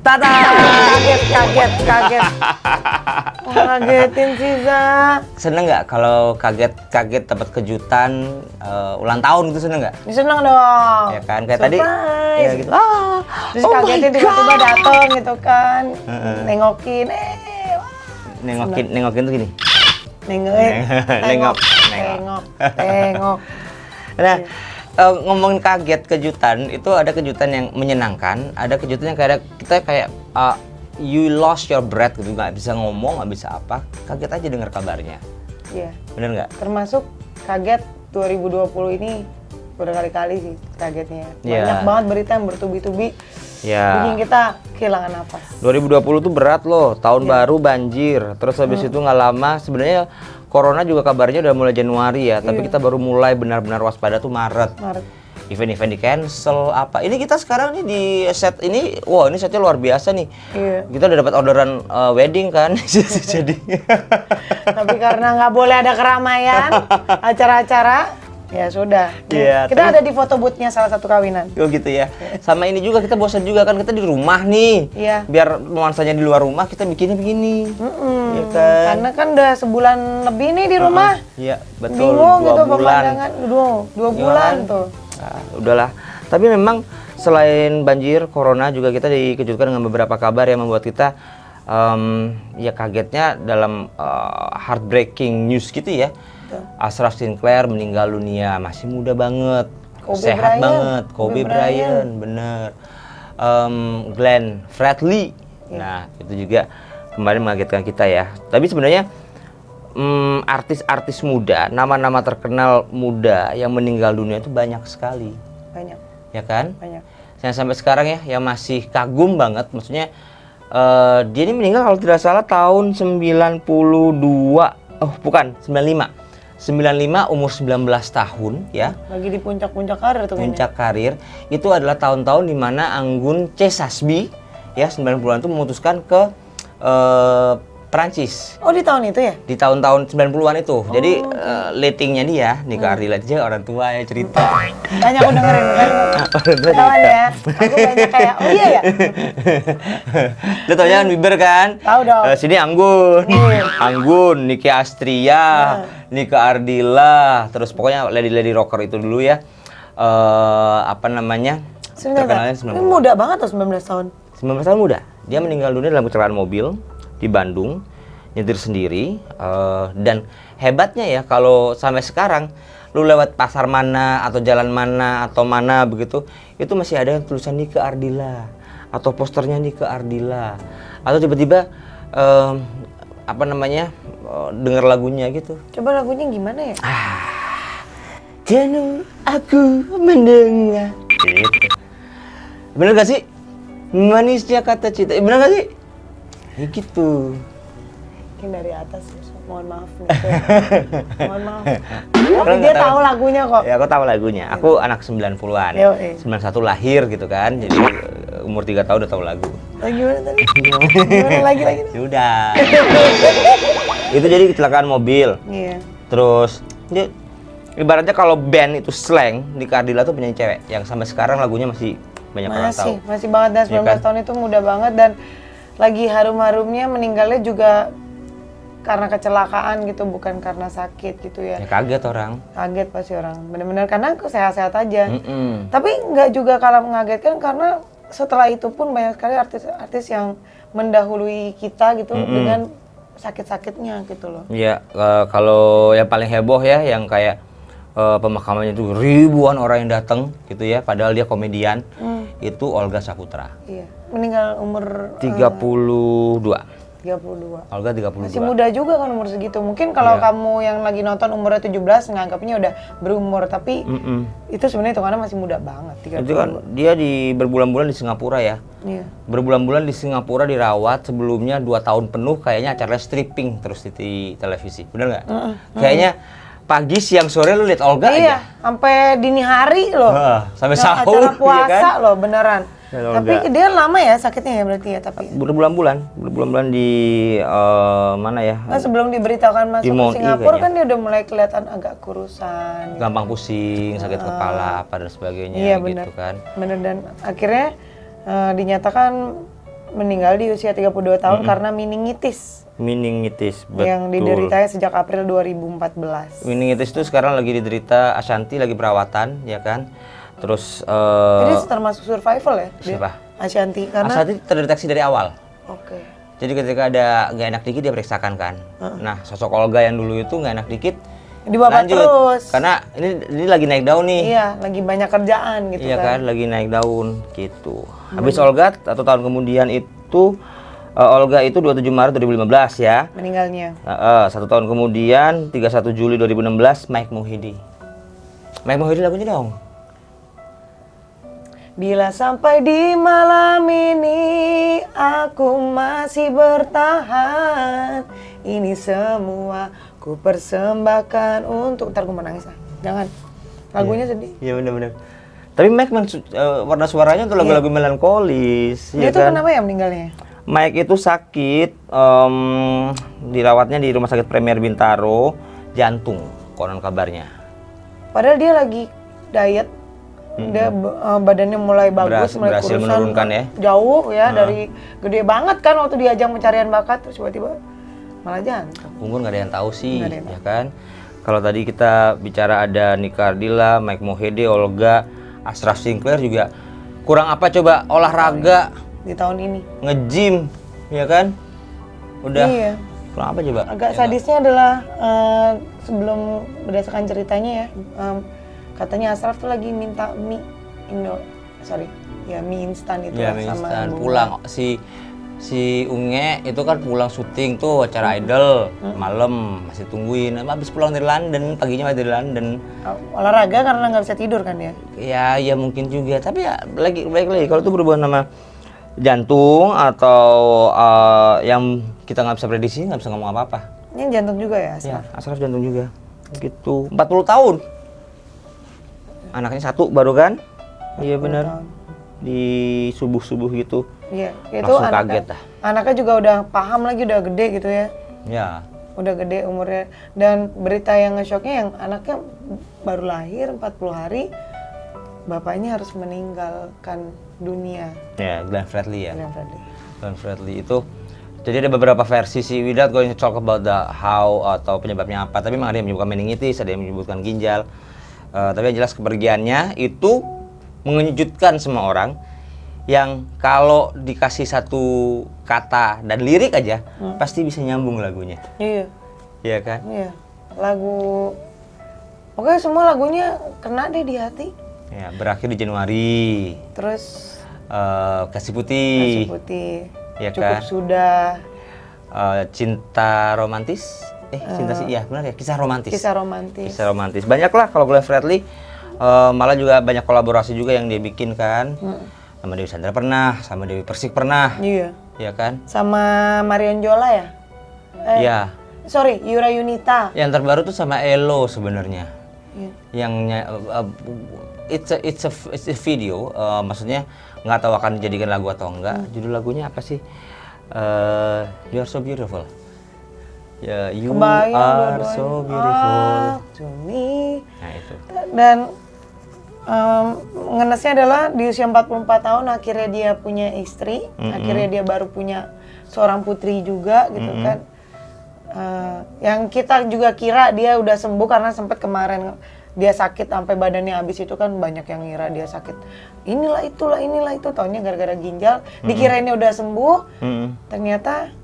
Tata! Kaget. Ngagetin sih, Za. Seneng nggak kalau kaget dapat kejutan ulang tahun gitu, seneng nggak? Seneng dong. Ya kan, kayak tadi ya gitu. Terus kagetin tiba-tiba dateng gitu kan. Nengokin, Nengokin tuh gini. Nengok. Nah, ngomongin kaget kejutan, itu ada kejutan yang menyenangkan, ada kejutan yang kita kayak you lost your breath gitu, nggak bisa ngomong, nggak bisa apa, kaget aja dengar kabarnya. Iya. Bener nggak? Termasuk kaget 2020 ini udah kali-kali sih kagetnya. Iya. Banyak banget berita yang bertubi-tubi. Ya. Bikin kita kehilangan nafas. 2020 tuh berat loh, tahun baru banjir, terus habis itu nggak lama sebenarnya corona juga kabarnya udah mulai Januari ya, tapi kita baru mulai benar-benar waspada tuh Maret. Event-event di cancel apa. Ini kita sekarang nih di set ini, wah ini setnya luar biasa nih. Iya. Kita udah dapat orderan wedding kan, jadi. Tapi karena nggak boleh ada keramaian, acara-acara, ya sudah. Iya, Kita ada di foto booth-nya salah satu kawinan. Oh gitu ya. Sama ini juga kita bosan juga kan, kita di rumah nih. Iya. Biar nuansanya di luar rumah kita bikinnya begini. Ya kan? Karena kan udah sebulan lebih nih di rumah. Iya, betul. Bingung 2 gitu bulan. pemandangan. 2 bulan tuh. Nah, udahlah. Tapi memang selain banjir, corona juga kita dikejutkan dengan beberapa kabar yang membuat kita ya kagetnya dalam heartbreaking news gitu ya. Ashraf Sinclair meninggal dunia, masih muda banget, sehat banget. Kobe Bryant, bener. Glenn Fredly, nah itu juga kemarin mengagetkan kita ya. Tapi sebenarnya artis-artis muda, nama-nama terkenal muda yang meninggal dunia itu banyak sekali. Banyak. Ya kan? Banyak. Yang sampai sekarang ya, yang masih kagum banget, maksudnya dia ini meninggal kalau tidak salah tahun 92, oh bukan, 95 umur 19 tahun ya. Lagi di puncak-puncak karir tuh. Puncak karir itu adalah tahun-tahun di mana Anggun C. Sasmi ya 90-an itu memutuskan ke Perancis. Oh di tahun itu ya? Di tahun-tahun 90-an itu. Jadi letingnya dia nikah Ardila aja orang tua ya cerita. Banyak aku dengerin kan. Ketahuan ya. Aku banyak kayak oh iya ya. Lu tau kan Bieber kan? Tahu dong. Sini Anggun, Nicky Astria, Nika Ardila, terus pokoknya lady rocker itu dulu ya. Apa namanya? Terkenalnya 19 muda banget tuh 19 tahun. 19 tahun muda. Dia meninggal dunia dalam kecelakaan mobil di Bandung, nyetir sendiri. Dan hebatnya ya kalau sampai sekarang lu lewat pasar mana atau jalan mana atau mana begitu, itu masih ada yang tulisan Nika Ardila atau posternya Nika Ardila atau tiba-tiba apa namanya denger lagunya gitu. Coba lagunya gimana ya? Jenuh aku mendengar. Gitu. Bener gak sih? Manisnya kata cinta. Bener gak sih? Ya gitu. Mungkin dari atas, mohon maaf nih. Mohon maaf. Tapi dia tahu lagunya kok. Ya, aku tahu lagunya. Aku anak 90-an. 91 lahir gitu kan. Jadi umur 3 tahun udah tahu lagu. Gimana tadi? Gimana lagi? Sudah. Itu jadi kecelakaan mobil. Iya. Terus dia ibaratnya kalau band itu slang, Nika Ardila tuh penyanyi cewek yang sampai sekarang lagunya masih banyak orang tahu. Masih banget, dan 19 tahun itu muda banget, dan lagi harum-harumnya meninggalnya juga karena kecelakaan gitu, bukan karena sakit gitu ya. Ya kaget orang. Kaget pasti orang, bener-bener karena aku sehat-sehat aja. Tapi nggak juga kalah mengagetkan karena setelah itu pun banyak sekali artis-artis yang mendahului kita gitu dengan sakit-sakitnya gitu loh. Iya, kalau yang paling heboh ya yang kayak pemakamannya itu ribuan orang yang datang gitu ya, padahal dia komedian. Itu Olga Saputra. Iya, meninggal umur 32. Olga 32. Masih muda juga kan umur segitu. Mungkin kalau kamu yang lagi nonton umurnya 17 nganggapnya udah berumur, tapi itu sebenarnya hitungannya masih muda banget. 32. Itu kan dia berbulan-bulan di Singapura ya. Iya. Berbulan-bulan di Singapura dirawat, sebelumnya 2 tahun penuh kayaknya acaranya stripping terus di televisi. Bener nggak? Kayaknya pagi, siang, sore lu lihat Olga aja. Iya, sampai dini hari loh. Sampai sahur. Acara puasa ya kan? loh, beneran. Ya, tapi dia lama ya sakitnya ya berarti ya, tapi berbulan-bulan di mana ya? Nah, sebelum diberitakan masuk ke Singapura kayaknya. kan dia udah mulai kelihatan agak kurusan. Gampang pusing, sakit kepala, apa dan sebagainya iya, gitu kan. Bener, dan akhirnya dinyatakan meninggal di usia 32 tahun karena meningitis Meningitis, betul. yang dideritanya sejak April 2014. Meningitis itu sekarang lagi diderita Ashanti, lagi perawatan, ya kan? Terus Jadi termasuk survival ya? dia? siapa? Ashanti, karena Ashanti terdeteksi dari awal. Oke. Jadi ketika ada nggak enak dikit dia periksakan kan. Nah, sosok Olga yang dulu itu nggak enak dikit Dibawa lanjut. terus. Karena ini lagi naik daun nih. Iya, lagi banyak kerjaan gitu Iya kan. kan, lagi naik daun gitu. Habis Olga atau tahun kemudian itu Olga itu 27 Maret 2015 ya. Meninggalnya. 1 tahun kemudian 31 Juli 2016 Mike Mohede. Mike Mohede lagunya dong. Bila sampai di malam ini aku masih bertahan, ini semua ku persembahkan untuk... Ntar gue mau nangis ah. Jangan. Lagunya sedih. Iya benar-benar. Tapi Mike warna suaranya tuh lagu-lagu melankolis. Dia ya tuh kan? kenapa ya meninggalnya? Mike itu sakit, dirawatnya di Rumah Sakit Premier Bintaro, jantung, konon kabarnya. Padahal dia lagi diet, dia badannya mulai bagus, mulai Berhasil kurusan, menurunkan ya. jauh ya dari gede banget kan waktu di ajang pencarian bakat, terus tiba-tiba malah jantung. Umur nggak ada yang tahu sih, Nggak ada yang ya kan? Kalau tadi kita bicara ada Nika Ardila, Mike Mohede, Olga, Ashraf Sinclair juga kurang apa coba olahraga, Di tahun ini. nge-gym, ya kan? Udah Iya. kurang apa coba? Agak Ya sadisnya adalah sebelum berdasarkan ceritanya ya, katanya Ashraf tuh lagi minta mie mie instan itu ya, lah mie sama instan. bunga. Pulang si Unge itu kan pulang syuting tuh acara Idol malam masih tungguin. Habis pulang dari London, paginya masih dari London. Olahraga karena nggak bisa tidur kan ya? Ya mungkin juga. Tapi ya baik lagi kalau itu berhubungan sama jantung atau yang kita nggak bisa prediksi, nggak bisa ngomong apa-apa. Ini jantung juga ya? Ya, Ashraf jantung juga. Gitu. 40 tahun. Anaknya satu baru kan? Iya benar. Di subuh-subuh gitu. Iya, itu Langsung kaget dah. anaknya juga udah paham lagi, udah gede gitu ya. Ya. Udah gede umurnya. Dan berita yang nge-shocknya yang anaknya baru lahir 40 hari, bapaknya harus meninggalkan dunia. Ya, Glenn Fredly ya. Glenn Fredly. Glenn Fredly itu. Jadi ada beberapa versi sih. We not going to talk about the how atau penyebabnya apa. Tapi memang ada yang menyebutkan meningitis, ada yang menyebutkan ginjal. Tapi yang jelas kepergiannya itu mengejutkan semua orang. Yang kalau dikasih satu kata dan lirik aja pasti bisa nyambung lagunya. Iya. Iya kan? Iya. Lagu pokoknya semua lagunya kena deh di hati. Ya, berakhir di Januari. Terus Kasih Putih. Kasih Putih. Iya Cukup kan? sudah. Cinta Romantis. Cinta sih, iya benar ya, kisah romantis. Kisah romantis. Kisah romantis. Banyak lah kalau Glenn Fredly. Malah juga banyak kolaborasi juga yang dia bikin kan. Sama Dewi Sandra pernah, sama Dewi Persik pernah. Iya. Iya kan? Sama Marion Jola ya? Iya. Sorry, Yura Yunita. Yang terbaru tuh sama Elo sebenarnya. Iya. Yang it's a video, maksudnya nggak tahu akan dijadikan lagu atau enggak. Judul lagunya apa sih? You Are So Beautiful. Ya, You Are So Beautiful. To me. Nah itu. Dan ngenesnya adalah di usia 44 tahun akhirnya dia punya istri, akhirnya dia baru punya seorang putri juga gitu kan. Yang kita juga kira dia udah sembuh karena sempat kemarin dia sakit sampai badannya habis, itu kan banyak yang ngira dia sakit. Inilah itu, taunya gara-gara ginjal. Dikirainnya udah sembuh, ternyata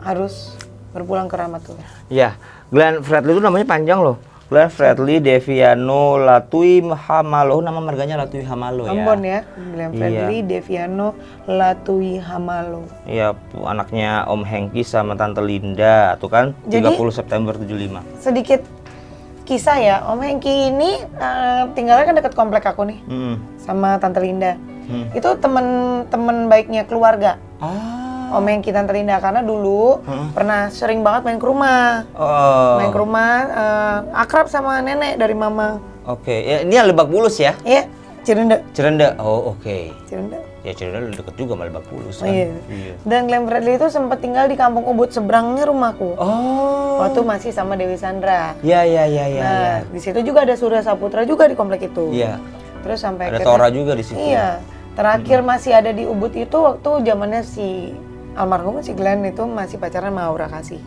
harus berpulang ke rahmatullah. Iya, Glenn Fredly itu namanya panjang loh. Glenn Fredly Deviano Latui Hamalo, nama marganya Latui Hamalo ya. Ambon ya, Glenn Fredly Deviano Latui Hamalo. Iya, anaknya Om Hengki sama Tante Linda, tuh kan. Jadi, 30 September 75. Sedikit kisah ya, Om Hengki ini tinggalnya kan dekat komplek aku nih, sama Tante Linda. Itu temen baiknya keluarga. Om Hengki, Tante Linda, karena dulu pernah sering banget main ke rumah. Main ke rumah, akrab sama nenek dari mama. Oke, ya, ini yang Lebak Bulus ya? Iya, Cirende. Cirende, oh oke. Cirende. Ya Cirende deket juga sama Lebak Bulus kan? Iya. Dan Glenn Fredly itu sempat tinggal di Kampung Ubud, seberangnya rumahku. Waktu masih sama Dewi Sandra. Iya. Nah, di situ juga ada Surya Saputra juga di komplek itu. Iya. Terus sampai Ada Tora juga di situ. Iya. Terakhir masih ada di Ubud itu waktu zamannya si almarhum si Glenn itu masih pacaran sama Aura Kasih.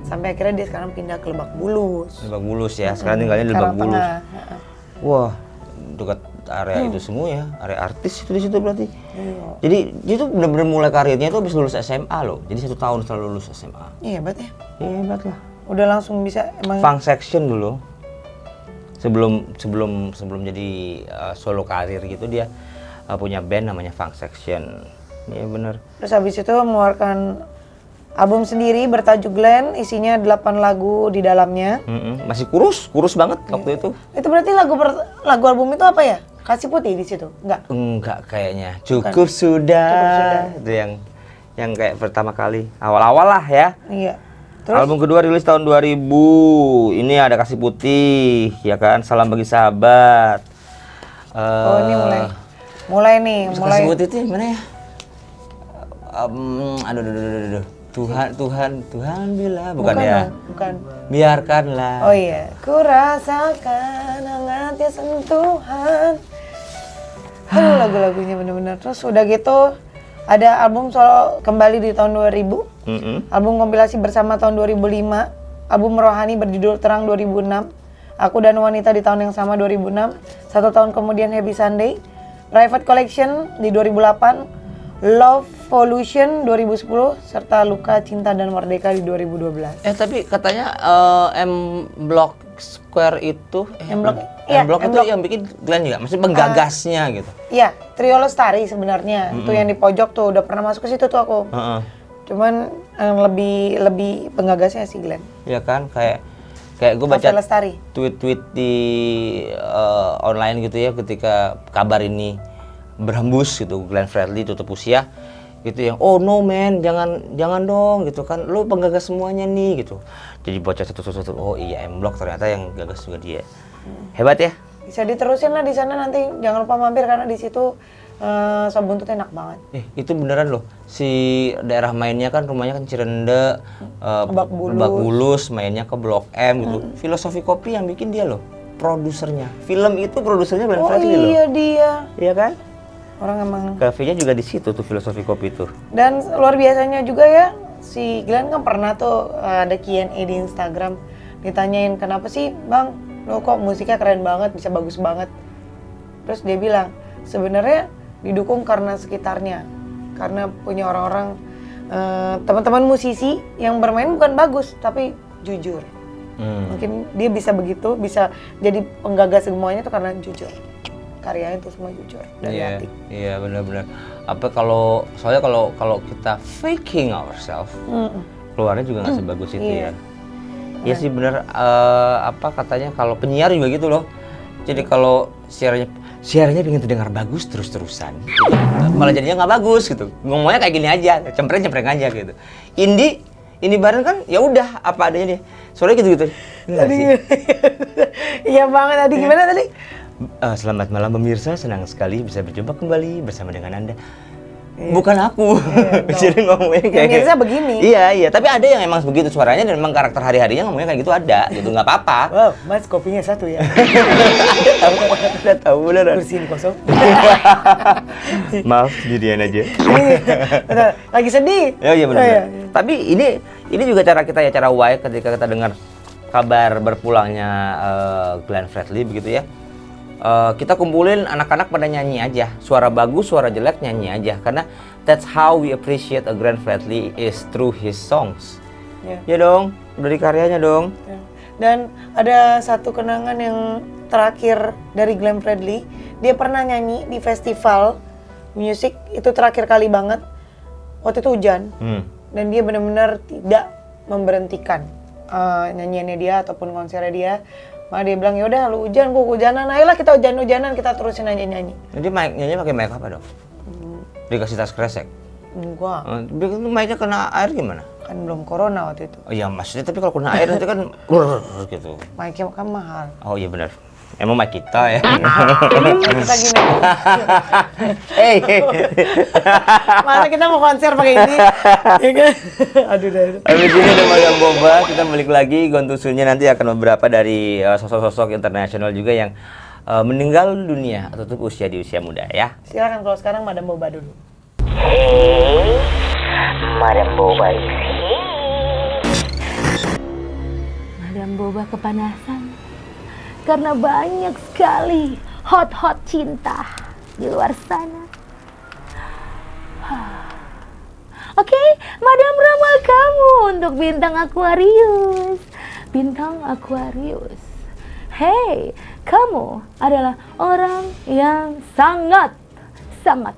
Sampai akhirnya dia sekarang pindah ke Lebak Bulus. Lebak Bulus ya, sekarang tinggalnya di Lebak Bulus. Tengah. Wah, dekat area itu semua ya, area artis itu di situ berarti. Jadi dia tuh benar-benar mulai karirnya itu habis lulus SMA loh. Jadi 1 tahun setelah lulus SMA. Iya hebat ya. Iya hebat lah. Udah langsung bisa emang. Funk Section dulu. Sebelum jadi solo karir gitu dia punya band namanya Funk Section. Iya benar. Terus habis itu mengeluarkan album sendiri bertajuk Glenn, isinya 8 lagu di dalamnya. Masih kurus banget waktu itu. Itu berarti lagu album itu apa ya? Kasih Putih di situ? Enggak kayaknya. Cukup sudah. Itu yang kayak pertama kali. Awal-awal lah ya. Iya. Terus? Album kedua rilis tahun 2000. Ini ada Kasih Putih, ya kan? Salam Bagi Sahabat. Ini mulai nih. Kasih Putih itu yang mana ya? Aduh. Tuhan bila bukan ya? Bukan. Biarkanlah. Oh iya. Ku rasakan hangatnya sentuhan. Aduh lagu-lagunya bener-bener. Terus udah gitu ada album solo kembali di tahun 2000. Album kompilasi bersama tahun 2005. Album rohani berjudul Terang 2006. Aku dan Wanita di tahun yang sama 2006. 1 tahun kemudian Happy Sunday. Private Collection di 2008. Love Volution 2010 serta Luka, Cinta dan Merdeka di 2012. Tapi katanya M Block Square itu M Block itu yang bikin Glenn juga, maksudnya penggagasnya gitu. Iya, Trio Lestari sebenarnya. Itu yang di pojok tuh udah pernah masuk ke situ tuh aku. Cuman lebih penggagasnya si Glenn. Iya kan, kayak gue baca tweet-tweet di online gitu ya ketika kabar ini berhembus gitu, Glenn Fredly tutup usia gitu yang oh no man, jangan dong gitu kan, lu penggagas semuanya nih gitu. Jadi baca satu oh iya M Block ternyata yang gagas juga dia. Hebat ya. Bisa diterusin lah di sana nanti, jangan lupa mampir karena di situ sop buntut enak banget. Itu beneran loh. Si daerah mainnya kan rumahnya kan Cirende, Lebak Bulus, mainnya ke Blok M gitu. Filosofi Kopi yang bikin dia loh, produsernya. Film itu produsernya Glenn Fredly loh. Oh iya dia. Iya kan? Orang emang. Cafe-nya juga di situ tuh Filosofi Kopi itu. Dan luar biasanya juga ya, si Glenn kan pernah tuh ada Q&A di Instagram ditanyain kenapa sih bang, lo kok musiknya keren banget, bisa bagus banget. Terus dia bilang sebenarnya didukung karena sekitarnya, karena punya orang-orang teman-teman musisi yang bermain bukan bagus tapi jujur. Mungkin dia bisa begitu, bisa jadi penggagas semuanya tuh karena jujur. Karyanya itu semua jujur dari hati. Iya benar-benar. Soalnya kalau kita faking ourselves, keluarnya juga nggak sebagus itu ya. Iya sih benar. Katanya kalau penyiar juga gitu loh. Jadi kalau siarannya pengen terdengar bagus terus-terusan, gitu, malah jadinya nggak bagus gitu. Ngomongnya kayak gini aja, cempreng aja gitu. Ini bareng kan ya udah apa adanya deh. Soalnya gitu-gitu. Iya banget tadi gimana tadi? Selamat malam pemirsa, senang sekali bisa berjumpa kembali bersama dengan Anda. Bukan aku. Jadi ngomongnya kayak pemirsa begini. Iya, tapi ada yang emang begitu suaranya dan memang karakter hari-harinya ngomongnya kayak gitu ada, gitu nggak apa-apa. Wow, Mas kopinya 1 ya. Udah tahu beneran. Bersihin kosong. Maaf, jadian aja. Lagi sedih. Oh iya benar. Tapi ini juga cara kita ya, cara why ketika kita dengar kabar berpulangnya Glenn Fredly begitu ya. Kita kumpulin anak-anak pada nyanyi aja, suara bagus, suara jelek nyanyi aja, karena that's how we appreciate a Glenn Fredly is through his songs. Ya dong, dari karyanya dong. Dan ada satu kenangan yang terakhir dari Glenn Fredly, dia pernah nyanyi di festival musik itu terakhir kali banget. Waktu itu hujan, dan dia benar-benar tidak memberhentikan nyanyiannya dia ataupun konsernya dia. Maka dia bilang, yaudah lu hujan, gua hujanan, ayolah kita hujan-hujanan, kita terusin nyanyi-nyanyi. Jadi nyanyi pakai mic apa dong? Dikasih tas kresek? Enggak. Mic-nya kena air gimana? Kan belum corona waktu itu. Oh iya maksudnya, tapi kalau kena air nanti kan gitu. Mic-nya kan mahal. Oh iya benar. Emang mic kita ya? Kita gini. Mana kita mau konser pakai ini? Ya kan? Aduh. Habis ini ada Magang Boba, kita balik lagi. Gontusunya nanti akan beberapa dari sosok-sosok internasional juga yang meninggal dunia atau tutup usia di usia muda ya. Silakan kalau sekarang Madam Boba dulu. Hey, Madam Boba di sini. Madam Boba kepanasan karena banyak sekali hot cinta di luar sana. Oke, Madam ramal kamu untuk bintang Aquarius. Bintang Aquarius. Hey, kamu adalah orang yang sangat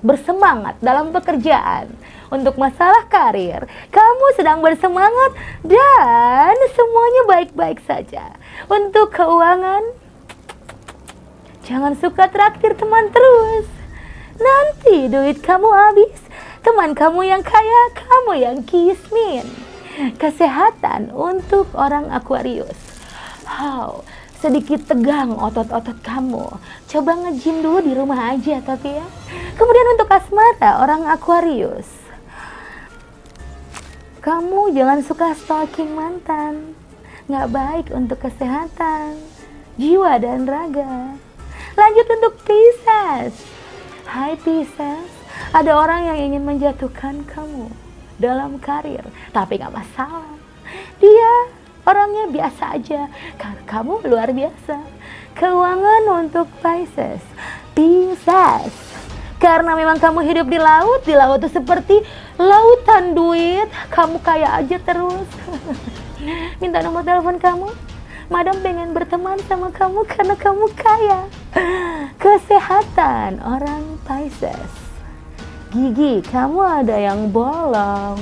bersemangat dalam pekerjaan. Untuk masalah karir, kamu sedang bersemangat dan semuanya baik-baik saja. Untuk keuangan, jangan suka traktir teman terus. Nanti duit kamu habis, teman kamu yang kaya, kamu yang kismin. Kesehatan untuk orang Aquarius. Sedikit tegang otot-otot kamu. Coba nge-gym dulu di rumah aja tapi ya. Kemudian untuk asmara orang Aquarius. Kamu jangan suka stalking mantan. Nggak baik untuk kesehatan, jiwa dan raga. Lanjut untuk Pisces. Hai Pisces, ada orang yang ingin menjatuhkan kamu dalam karir, tapi nggak masalah. Dia orangnya biasa aja, karena kamu luar biasa. Keuangan untuk Pisces. Karena memang kamu hidup di laut itu seperti lautan duit, kamu kaya aja terus. Minta nomor telepon kamu. Madam pengen berteman sama kamu karena kamu kaya. Kesehatan orang Pisces. Gigi, kamu ada yang bolong.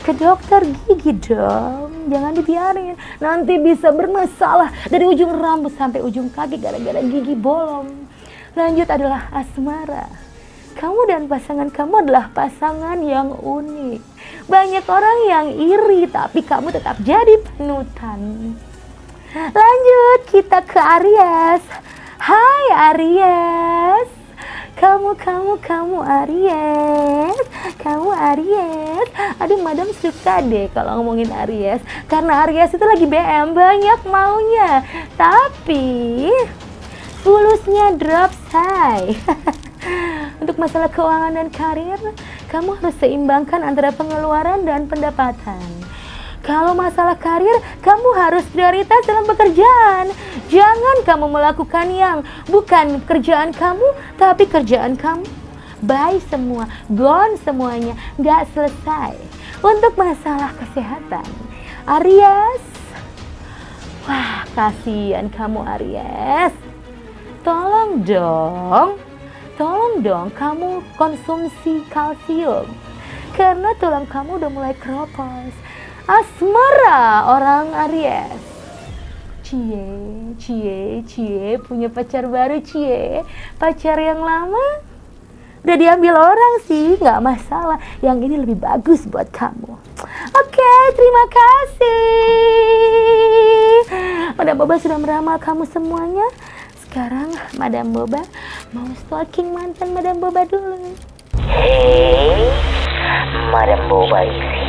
Ke dokter gigi dong, jangan dibiarin. Nanti bisa bermasalah dari ujung rambut sampai ujung kaki gara-gara gigi bolong. Lanjut adalah asmara. Kamu dan pasangan kamu adalah pasangan yang unik. Banyak orang yang iri, tapi kamu tetap jadi panutan. Lanjut kita ke Aries. Hai Aries. Kamu Aries. Kamu Aries. Aduh, Madam suka deh kalau ngomongin Aries. Karena Aries itu lagi BM, banyak maunya. Tapi fulusnya drop say. Untuk masalah keuangan dan karir, kamu harus seimbangkan antara pengeluaran dan pendapatan. Kalau masalah karir, kamu harus prioritas dalam pekerjaan. Jangan kamu melakukan yang bukan kerjaan kamu, tapi kerjaan kamu. Bye semua, gone semuanya, gak selesai. Untuk masalah kesehatan, Aries. Wah, kasihan kamu Aries. Tolong dong kamu konsumsi kalsium. Karena tulang kamu udah mulai keropos. Asmara orang Aries. Cie, punya pacar baru cie. Pacar yang lama udah diambil orang sih, nggak masalah. Yang ini lebih bagus buat kamu. Oke, terima kasih. Madam Boba sudah meramal kamu semuanya. Sekarang Madam Boba mau stalking mantan Madam Boba dulu. Hey, Madam Boba di sini.